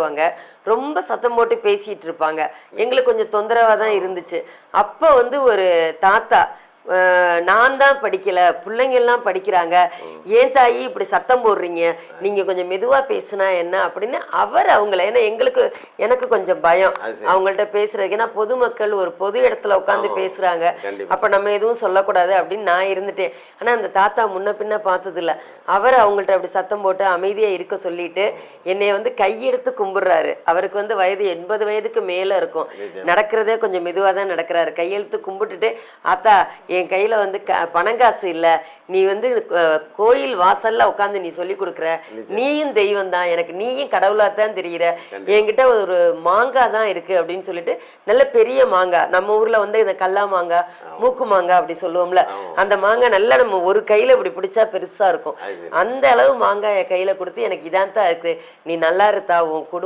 உட்காருவாங்க. ரொம்ப சத்தம் போட்டு பேசிட்டு இருப்பாங்க. எங்களுக்கு கொஞ்சம் தொந்தரவா தான் இருந்துச்சு. அப்ப வந்து ஒரு தாத்தா, நான் தான் படிக்கல, பிள்ளைங்கெல்லாம் படிக்கிறாங்க, ஏன் தாயி இப்படி சத்தம் போடுறீங்க, நீங்க கொஞ்சம் மெதுவா பேசுனா என்ன அப்படின்னு அவங்கள, ஏன்னா எனக்கு கொஞ்சம் பயம் அவங்கள்ட்ட பேசுறதுக்கு. ஏன்னா பொதுமக்கள் ஒரு பொது இடத்துல உட்காந்து பேசுறாங்க, அப்ப நம்ம எதுவும் சொல்லக்கூடாது அப்படின்னு நான் இருந்துட்டேன். ஆனா அந்த தாத்தா முன்ன பின்ன பார்த்தது இல்ல. அவங்கள்ட்ட அப்படி சத்தம் போட்டு அமைதியா இருக்க சொல்லிட்டு என்னை வந்து கையெடுத்து கும்பிடுறாரு. அவருக்கு வந்து வயது 80 வயதுக்கு மேல இருக்கும். நடக்கிறதே கொஞ்சம் மெதுவா தான் நடக்கிறாரு. கையெழுத்து கும்பிட்டுட்டு, ஆத்தா என் கையில வந்து பணங்காசு இல்ல, நீ வந்து கோயில் வாசல்ல உட்காந்து நீ சொல்லி கொடுக்குற, நீயும் தெய்வம் தான், எனக்கு நீயும் கடவுளா தான் தெரியுற, என்கிட்ட ஒரு மாங்காய் தான் இருக்கு அப்படின்னு சொல்லிட்டு, நல்ல பெரிய மாங்காய், நம்ம ஊர்ல வந்து இந்த கல்லா மாங்காய், மூக்கு மாங்காய் அப்படி சொல்லுவோம்ல, அந்த மாங்காய் நல்லா நம்ம ஒரு கையில இப்படி பிடிச்சா பெருசா இருக்கும், அந்த அளவு மாங்காய் என் கையில கொடுத்து, எனக்கு இதான் தான் இருக்கு, நீ நல்லா இருத்தா, உன் குடும்பம்